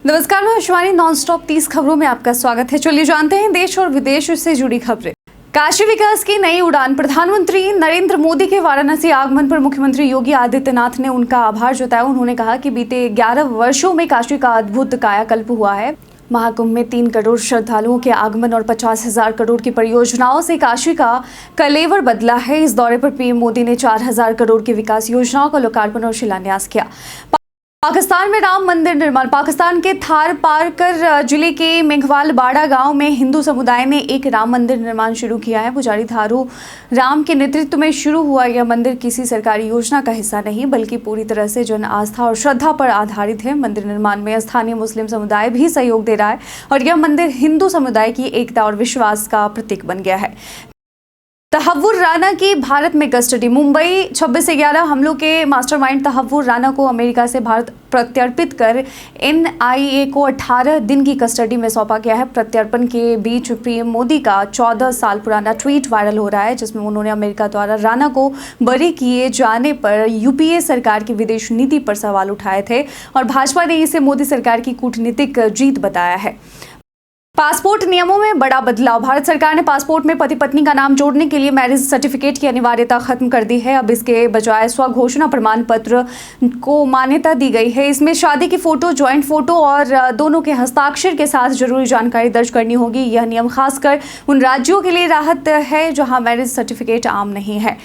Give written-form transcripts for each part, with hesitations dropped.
नमस्कार, मैं शिवानी। नॉनस्टॉप 30 खबरों में आपका स्वागत है। चलिए जानते हैं देश और विदेश से जुड़ी खबरें। काशी विकास की नई उड़ान। प्रधानमंत्री नरेंद्र मोदी के वाराणसी आगमन पर मुख्यमंत्री योगी आदित्यनाथ ने उनका आभार जताया। उन्होंने कहा कि बीते 11 वर्षों में काशी का अद्भुत कायाकल्प हुआ है। महाकुंभ में 3 करोड़ श्रद्धालुओं के आगमन और 50,000 करोड़ की परियोजनाओं से काशी का कलेवर बदला है। इस दौरे पर पीएम मोदी ने 4,000 करोड़ की विकास योजनाओं का लोकार्पण और शिलान्यास किया। पाकिस्तान में राम मंदिर निर्माण। पाकिस्तान के थार पारकर जिले के मेघवाल बाड़ा गांव में हिंदू समुदाय ने एक राम मंदिर निर्माण शुरू किया है। पुजारी थारू राम के नेतृत्व में शुरू हुआ यह मंदिर किसी सरकारी योजना का हिस्सा नहीं, बल्कि पूरी तरह से जन आस्था और श्रद्धा पर आधारित है। मंदिर निर्माण में स्थानीय मुस्लिम समुदाय भी सहयोग दे रहा है और यह मंदिर हिंदू समुदाय की एकता और विश्वास का प्रतीक बन गया है। तहव्वुर राना की भारत में कस्टडी। मुंबई 26 से 11 हमलों के मास्टरमाइंड तहव्वुर राना को अमेरिका से भारत प्रत्यर्पित कर एनआईए को 18 दिन की कस्टडी में सौंपा गया है। प्रत्यर्पण के बीच पीएम मोदी का 14 साल पुराना ट्वीट वायरल हो रहा है, जिसमें उन्होंने अमेरिका द्वारा राना को बरी किए जाने पर यूपीए सरकार की विदेश नीति पर सवाल उठाए थे और भाजपा ने इसे मोदी सरकार की कूटनीतिक जीत बताया है। पासपोर्ट नियमों में बड़ा बदलाव। भारत सरकार ने पासपोर्ट में पति पत्नी का नाम जोड़ने के लिए मैरिज सर्टिफिकेट की अनिवार्यता खत्म कर दी है। अब इसके बजाय स्वघोषणा प्रमाण पत्र को मान्यता दी गई है। इसमें शादी की फोटो, ज्वाइंट फोटो और दोनों के हस्ताक्षर के साथ जरूरी जानकारी दर्ज करनी होगी। यह नियम खासकर उन राज्यों के लिए राहत है जहां मैरिज सर्टिफिकेट आम नहीं है।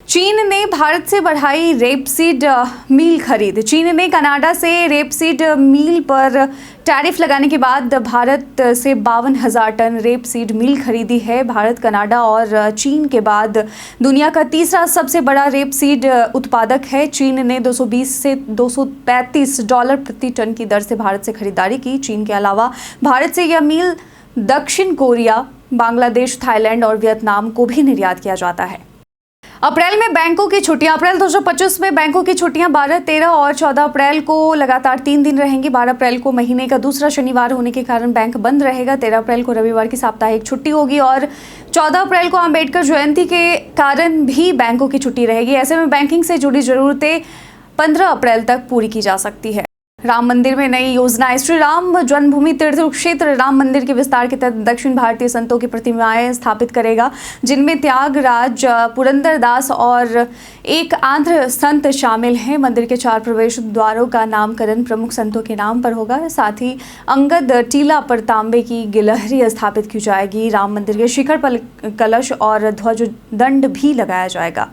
चीन ने भारत से बढ़ाई रेपसीड मील खरीद। चीन ने कनाडा से रेपसीड मील पर टैरिफ लगाने के बाद भारत से 52,000 टन रेपसीड मील खरीदी है। भारत, कनाडा और चीन के बाद दुनिया का तीसरा सबसे बड़ा रेपसीड उत्पादक है। चीन ने 220 से $235 प्रति टन की दर से भारत से खरीदारी की। चीन के अलावा भारत से यह मील दक्षिण कोरिया, बांग्लादेश, थाईलैंड और वियतनाम को भी निर्यात किया जाता है। अप्रैल में बैंकों की छुट्टियां। अप्रैल 2025 में बैंकों की छुट्टियां 12, 13 और 14 अप्रैल को लगातार 3 दिन रहेंगी। 12 अप्रैल को महीने का दूसरा शनिवार होने के कारण बैंक बंद रहेगा। 13 अप्रैल को रविवार की साप्ताहिक छुट्टी होगी और 14 अप्रैल को अंबेडकर जयंती के कारण भी बैंकों की छुट्टी रहेगी। ऐसे में बैंकिंग से जुड़ी जरूरतें 15 अप्रैल तक पूरी की जा सकती है। राम मंदिर में नई योजना। श्री राम जन्मभूमि तीर्थ क्षेत्र राम मंदिर के विस्तार के तहत दक्षिण भारतीय संतों की प्रतिमाएं स्थापित करेगा, जिनमें त्यागराज, पुरंदरदास और एक आंध्र संत शामिल हैं। मंदिर के 4 प्रवेश द्वारों का नामकरण प्रमुख संतों के नाम पर होगा। साथ ही अंगद टीला पर तांबे की गिलहरी स्थापित की जाएगी। राम मंदिर के शिखर पर कलश और ध्वज दंड भी लगाया जाएगा।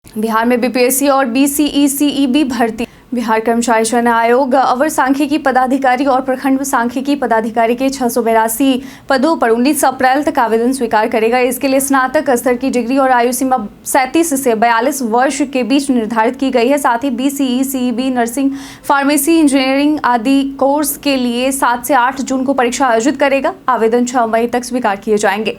बिहार में बीपीएससी और बीसीईसीईबी भर्ती। बिहार कर्मचारी चयन आयोग अवर सांख्यिकी पदाधिकारी और प्रखंड सांख्यिकी पदाधिकारी के 682 पदों पर 19 अप्रैल तक आवेदन स्वीकार करेगा। इसके लिए स्नातक स्तर की डिग्री और आयु सीमा 37 से 42 वर्ष के बीच निर्धारित की गई है। साथ ही बीसीईसीईबी, नर्सिंग, फार्मेसी, इंजीनियरिंग आदि कोर्स के लिए 7 से 8 जून को परीक्षा आयोजित करेगा। आवेदन 6 मई तक स्वीकार किए जाएंगे।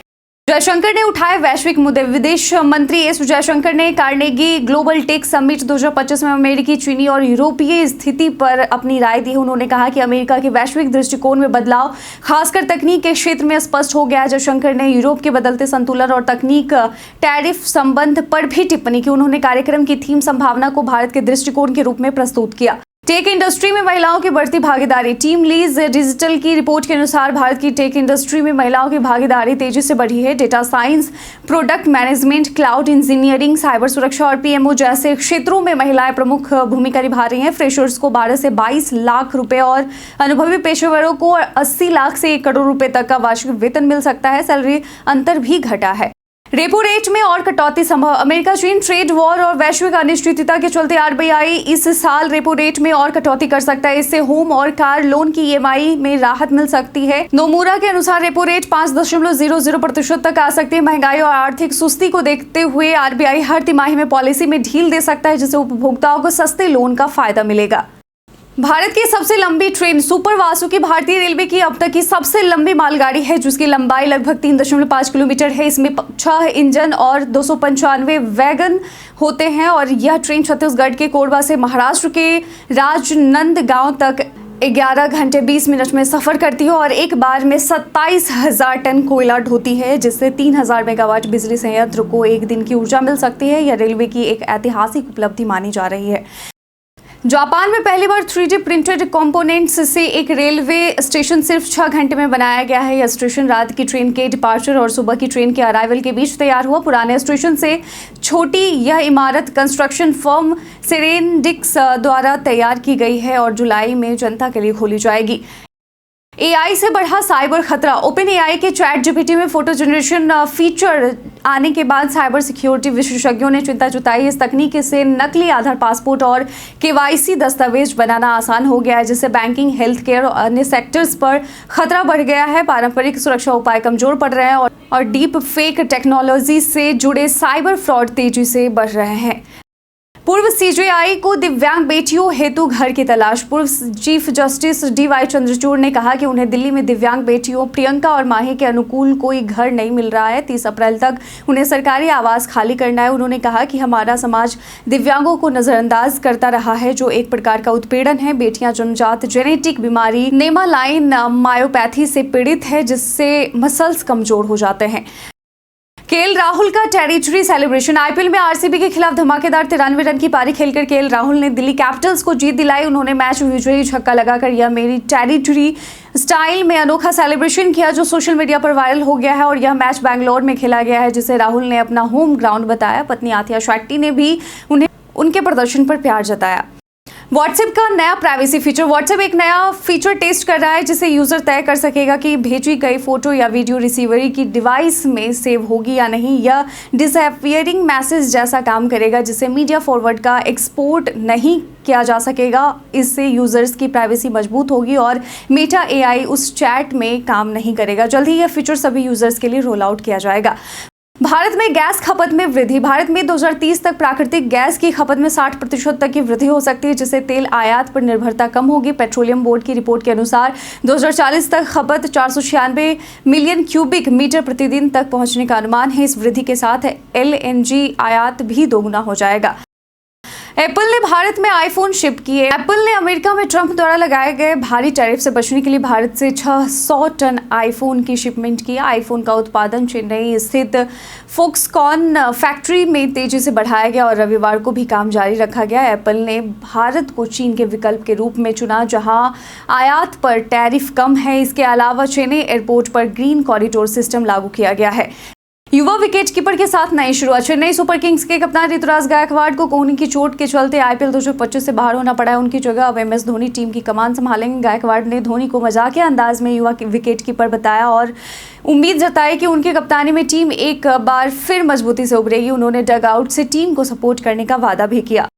जयशंकर ने उठाए वैश्विक मुद्दे। विदेश मंत्री एस जयशंकर ने कार्नेगी ग्लोबल टेक समिट 2025 में अमेरिकी, चीनी और यूरोपीय स्थिति पर अपनी राय दी। उन्होंने कहा कि अमेरिका के वैश्विक दृष्टिकोण में बदलाव खासकर तकनीक के क्षेत्र में स्पष्ट हो गया है। जयशंकर ने यूरोप के बदलते संतुलन और तकनीक टैरिफ संबंध पर भी टिप्पणी की। उन्होंने कार्यक्रम की थीम संभावना को भारत के दृष्टिकोण के रूप में प्रस्तुत किया। टेक इंडस्ट्री में महिलाओं की बढ़ती भागीदारी। टीम लीज डिजिटल की रिपोर्ट के अनुसार भारत की टेक इंडस्ट्री में महिलाओं की भागीदारी तेजी से बढ़ी है। Data science, product management, cloud engineering, cyber सुरक्षा और पीएमओ जैसे क्षेत्रों में महिलाएं प्रमुख भूमिका निभा रही हैं। फ्रेशर्स को 12 से 22 लाख रुपए और अनुभवी पेशेवरों को 80 लाख से 1 करोड़ रुपए तक का वार्षिक वेतन मिल सकता है। सैलरी अंतर भी घटा है। रेपो रेट में और कटौती संभव। अमेरिका चीन ट्रेड वॉर और वैश्विक अनिश्चितता के चलते आरबीआई इस साल रेपो रेट में और कटौती कर सकता है। इससे होम और कार लोन की ईएमआई में राहत मिल सकती है। नोमुरा के अनुसार रेपो रेट 5.00% तक आ सकती है। महंगाई और आर्थिक सुस्ती को देखते हुए आरबीआई हर तिमाही में पॉलिसी में ढील दे सकता है, जिससे उपभोक्ताओं को सस्ते लोन का फायदा मिलेगा। भारत की सबसे लंबी ट्रेन सुपर वासुकी भारतीय रेलवे की अब तक की सबसे लंबी मालगाड़ी है, जिसकी लंबाई लगभग 3.5 किलोमीटर है। इसमें 6 इंजन और 295 वैगन होते हैं और यह ट्रेन छत्तीसगढ़ के कोरबा से महाराष्ट्र के राजनंदगांव तक 11 घंटे 20 मिनट में सफर करती है और एक बार में 27,000 टन कोयला ढोती है, जिससे 3,000 मेगावाट बिजली संयंत्र को एक दिन की ऊर्जा मिल सकती है। यह रेलवे की एक ऐतिहासिक उपलब्धि मानी जा रही है। जापान में पहली बार 3D प्रिंटेड कंपोनेंट्स से एक रेलवे स्टेशन सिर्फ 6 घंटे में बनाया गया है। यह स्टेशन रात की ट्रेन के डिपार्चर और सुबह की ट्रेन के अराइवल के बीच तैयार हुआ। पुराने स्टेशन से छोटी यह इमारत कंस्ट्रक्शन फर्म सेरेनडिक्स द्वारा तैयार की गई है और जुलाई में जनता के लिए खोली जाएगी। एआई से बढ़ा साइबर खतरा। ओपन एआई के चैट जीपीटी में फोटो जनरेशन फीचर आने के बाद साइबर सिक्योरिटी विशेषज्ञों ने चिंता जताई। इस तकनीक से नकली आधार, पासपोर्ट और केवाईसी दस्तावेज बनाना आसान हो गया है, जिससे बैंकिंग, हेल्थ केयर और अन्य सेक्टर्स पर खतरा बढ़ गया है। पारंपरिक सुरक्षा उपाय कमजोर पड़ रहे हैं और डीप फेक टेक्नोलॉजी से जुड़े साइबर फ्रॉड तेजी से बढ़ रहे हैं। पूर्व सीजेआई को दिव्यांग बेटियों हेतु घर की तलाश। पूर्व चीफ जस्टिस डीवाई चंद्रचूड़ ने कहा कि उन्हें दिल्ली में दिव्यांग बेटियों प्रियंका और माही के अनुकूल कोई घर नहीं मिल रहा है। 30 अप्रैल तक उन्हें सरकारी आवास खाली करना है। उन्होंने कहा कि हमारा समाज दिव्यांगों को नजरअंदाज करता रहा है, जो एक प्रकार का उत्पीड़न है। बेटियां जन्मजात जेनेटिक बीमारी नेमालाइन मायोपैथी से पीड़ित है, जिससे मसल्स कमजोर हो जाते हैं। केएल राहुल का टेरिटरी सेलिब्रेशन। आईपीएल में आरसीबी के खिलाफ धमाकेदार 93 रन की पारी खेलकर केएल राहुल ने दिल्ली कैपिटल्स को जीत दिलाई। उन्होंने मैच विजयी छक्का लगाकर यह मेरी टेरिटरी स्टाइल में अनोखा सेलिब्रेशन किया, जो सोशल मीडिया पर वायरल हो गया है। और यह मैच बैंगलोर में खेला गया है, जिसे राहुल ने अपना होम ग्राउंड बताया। पत्नी आथिया शेट्टी ने भी उन्हें उनके प्रदर्शन पर प्यार जताया। व्हाट्सएप का नया प्राइवेसी फीचर। व्हाट्सएप एक नया फीचर टेस्ट कर रहा है, जिसे यूजर तय कर सकेगा कि भेजी गई फोटो या वीडियो रिसीवरी की डिवाइस में सेव होगी या नहीं। यह डिसअपियरिंग मैसेज जैसा काम करेगा, जिसे मीडिया फॉरवर्ड का एक्सपोर्ट नहीं किया जा सकेगा। इससे यूजर्स की प्राइवेसी मजबूत होगी और मेटा एआई उस चैट में काम नहीं करेगा। जल्द ही यह फीचर सभी यूजर्स के लिए रोल आउट किया जाएगा। भारत में गैस खपत में वृद्धि। भारत में 2030 तक प्राकृतिक गैस की खपत में 60% तक की वृद्धि हो सकती है, जिससे तेल आयात पर निर्भरता कम होगी। पेट्रोलियम बोर्ड की रिपोर्ट के अनुसार 2040 तक खपत 496 मिलियन क्यूबिक मीटर प्रतिदिन तक पहुंचने का अनुमान है। इस वृद्धि के साथ एलएनजी आयात भी दोगुना हो जाएगा। एप्पल ने भारत में आईफोन शिप किए। एप्पल ने अमेरिका में ट्रंप द्वारा लगाए गए भारी टैरिफ से बचने के लिए भारत से 600 टन आईफोन की शिपमेंट की। आईफोन का उत्पादन चेन्नई स्थित फॉक्सकॉन फैक्ट्री में तेजी से बढ़ाया गया और रविवार को भी काम जारी रखा गया। एप्पल ने भारत को चीन के विकल्प के रूप में चुना, जहां आयात पर टैरिफ कम है। इसके अलावा चेन्नई एयरपोर्ट पर ग्रीन कॉरिडोर सिस्टम लागू किया गया है। युवा विकेटकीपर के साथ नई शुरुआत। चेन्नई सुपर किंग्स के कप्तान ऋतुराज गायकवाड़ को कोहनी की चोट के चलते आईपीएल 2025 से बाहर होना पड़ा है। उनकी जगह अब एमएस धोनी टीम की कमान संभालेंगे। गायकवाड़ ने धोनी को मजाकिया अंदाज में युवा विकेटकीपर बताया और उम्मीद जताई कि उनकी कप्तानी में टीम एक बार फिर मजबूती से उभरेगी। उन्होंने डग आउट से टीम को सपोर्ट करने का वादा भी किया।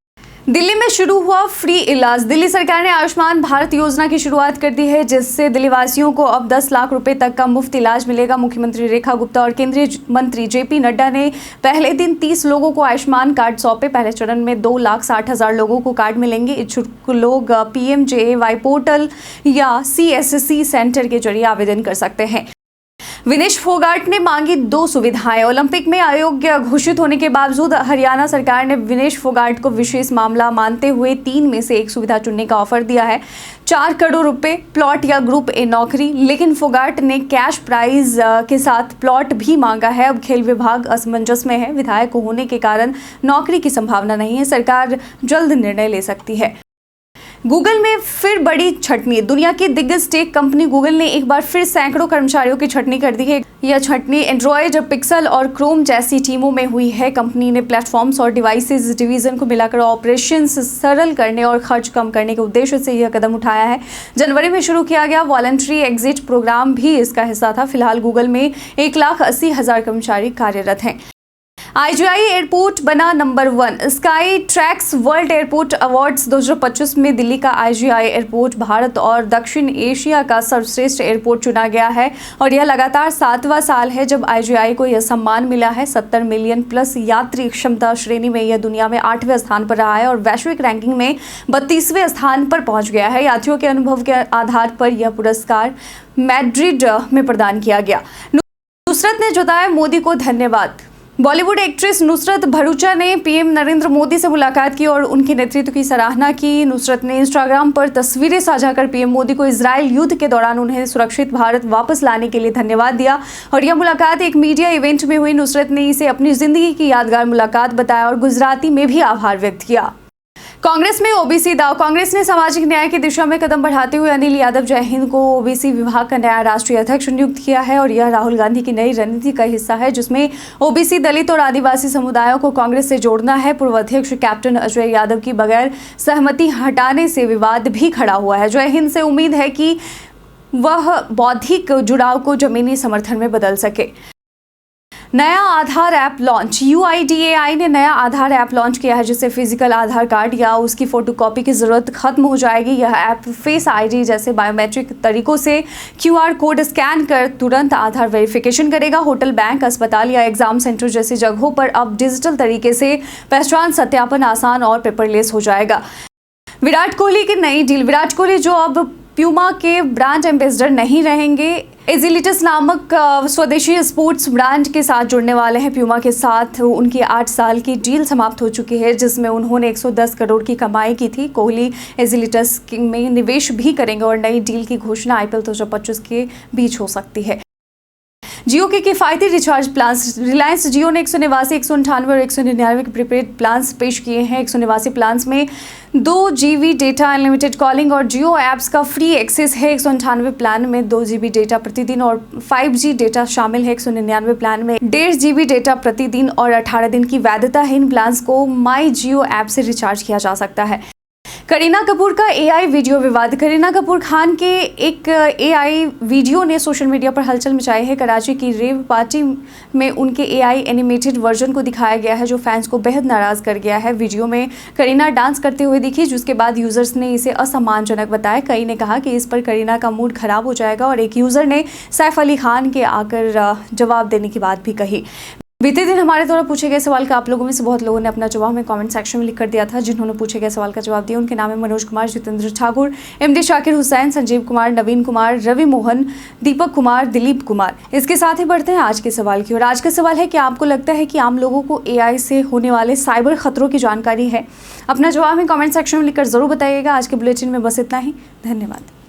दिल्ली में शुरू हुआ फ्री इलाज। दिल्ली सरकार ने आयुष्मान भारत योजना की शुरुआत कर दी है, जिससे दिल्ली वासियों को अब 10 लाख रुपए तक का मुफ्त इलाज मिलेगा। मुख्यमंत्री रेखा गुप्ता और केंद्रीय मंत्री जेपी नड्डा ने पहले दिन 30 लोगों को आयुष्मान कार्ड सौंपे। पहले चरण में 2,60,000 लोगों को कार्ड मिलेंगे। इच्छुक लोग पीएमजेएवाई पोर्टल या सीएससी सेंटर के जरिए आवेदन कर सकते हैं। विनेश फोगाट ने मांगी 2 सुविधाएं। ओलंपिक में अयोग्य घोषित होने के बावजूद हरियाणा सरकार ने विनेश फोगाट को विशेष मामला मानते हुए 3 में से 1 सुविधा चुनने का ऑफर दिया है। 4 करोड़ रुपए, प्लॉट या ग्रुप ए नौकरी। लेकिन फोगाट ने कैश प्राइज के साथ प्लॉट भी मांगा है। अब खेल विभाग असमंजस में है। विधायक होने के कारण नौकरी की संभावना नहीं है। सरकार जल्द निर्णय ले सकती है। गूगल में फिर बड़ी छटनी। दुनिया की दिग्गज टेक कंपनी गूगल ने एक बार फिर सैकड़ों कर्मचारियों की छटनी कर दी है। यह छटनी एंड्रॉयड, पिक्सल और क्रोम जैसी टीमों में हुई है। कंपनी ने प्लेटफॉर्म्स और डिवाइसेस डिवीजन को मिलाकर ऑपरेशंस सरल करने और खर्च कम करने के उद्देश्य से यह कदम उठाया है। जनवरी में शुरू किया गया वॉलंटरी एग्जिट प्रोग्राम भी इसका हिस्सा था। फिलहाल गूगल में 1,80,000 कर्मचारी कार्यरत हैं। आईजीआई एयरपोर्ट बना number 1। Sky tracks world airport awards 2025 में दिल्ली का आईजीआई एयरपोर्ट भारत और दक्षिण एशिया का सर्वश्रेष्ठ एयरपोर्ट चुना गया है और यह लगातार 7वां साल है जब आईजीआई को यह सम्मान मिला है। 70 मिलियन प्लस यात्री क्षमता श्रेणी में यह दुनिया में 8वें स्थान पर रहा है और वैश्विक रैंकिंग में 32वें स्थान पर पहुंच गया है। यात्रियों के अनुभव के आधार पर यह पुरस्कार मैड्रिड में प्रदान किया गया। नुसरत ने जताया मोदी को धन्यवाद। बॉलीवुड एक्ट्रेस नुसरत भरूचा ने पीएम नरेंद्र मोदी से मुलाकात की और उनके नेतृत्व की सराहना की। नुसरत ने इंस्टाग्राम पर तस्वीरें साझा कर पीएम मोदी को इजराइल युद्ध के दौरान उन्हें सुरक्षित भारत वापस लाने के लिए धन्यवाद दिया और यह मुलाकात एक मीडिया इवेंट में हुई। नुसरत ने इसे अपनी जिंदगी की यादगार मुलाकात बताया और गुजराती में भी आभार व्यक्त किया। कांग्रेस में ओबीसी दाव। कांग्रेस ने सामाजिक न्याय की दिशा में कदम बढ़ाते हुए अनिल यादव जय हिंद को ओबीसी विभाग का नया राष्ट्रीय अध्यक्ष नियुक्त किया है और यह राहुल गांधी की नई रणनीति का हिस्सा है जिसमें ओबीसी, दलित और आदिवासी समुदायों को कांग्रेस से जोड़ना है। पूर्व अध्यक्ष कैप्टन अजय यादव की बगैर सहमति हटाने से विवाद भी खड़ा हुआ है। जय हिंद से उम्मीद है कि वह बौद्धिक जुड़ाव को जमीनी समर्थन में बदल सके। नया आधार ऐप लॉन्च। UIDAI ने नया आधार ऐप लॉन्च किया है जिससे फिजिकल आधार कार्ड या उसकी फोटोकॉपी की जरूरत खत्म हो जाएगी। यह ऐप फेस आईडी जैसे बायोमेट्रिक तरीकों से QR कोड स्कैन कर तुरंत आधार वेरिफिकेशन करेगा। होटल, बैंक, अस्पताल या एग्जाम सेंटर जैसी जगहों पर अब डिजिटल तरीके से पहचान सत्यापन आसान और पेपरलेस हो जाएगा। विराट कोहली की नई डील। विराट कोहली जो अब प्यूमा के ब्रांड एम्बेसडर नहीं रहेंगे, एजिलिटस नामक स्वदेशी स्पोर्ट्स ब्रांड के साथ जुड़ने वाले हैं। प्यूमा के साथ उनकी 8 साल की डील समाप्त हो चुकी है जिसमें उन्होंने 110 करोड़ की कमाई की थी। कोहली एजिलिटस में निवेश भी करेंगे और नई डील की घोषणा IPL 2025 के बीच हो सकती है। जियो के किफ़ायती रिचार्ज प्लान्स। रिलायंस जियो ने 189, 198 और 199 के प्रीपेड प्लान्स पेश किए हैं। 189 प्लान्स में 2 GB डेटा, अनलिमिटेड कॉलिंग और जियो ऐप्स का फ्री एक्सेस है। 198 प्लान में 2 GB डेटा प्रतिदिन और 5G डेटा शामिल है। 199 प्लान में 1.5 GB डेटा प्रतिदिन और 18 दिन की वैधता है। इन प्लान्स को माई जियो ऐप से रिचार्ज किया जा सकता है। करीना कपूर का AI वीडियो विवाद। करीना कपूर खान के एक AI वीडियो ने सोशल मीडिया पर हलचल मचाई है। कराची की रेव पार्टी में उनके AI एनिमेटेड वर्जन को दिखाया गया है जो फैंस को बेहद नाराज कर गया है। वीडियो में करीना डांस करते हुए दिखी जिसके बाद यूजर्स ने इसे असम्मानजनक बताया। कई ने कहा कि इस पर करीना का मूड खराब हो जाएगा और एक यूजर ने सैफ अली खान के आकर जवाब देने की बात भी कही। बीते दिन हमारे द्वारा पूछे गए सवाल का आप लोगों में से बहुत लोगों ने अपना जवाब में कमेंट सेक्शन में लिख कर दिया था। जिन्होंने पूछे गए सवाल का जवाब दिया उनके नाम है मनोज कुमार, जितेंद्र ठाकुर, MD शाकिर हुसैन, संजीव कुमार, नवीन कुमार, रवि मोहन, दीपक कुमार, दिलीप कुमार। इसके साथ ही बढ़ते हैं आज के सवाल की ओर। आज का सवाल है कि आपको लगता है कि आम लोगों को AI से होने वाले साइबर खतरों की जानकारी है? अपना जवाब में कमेंट सेक्शन में लिखकर जरूर बताइएगा। आज के बुलेटिन में बस इतना ही। धन्यवाद।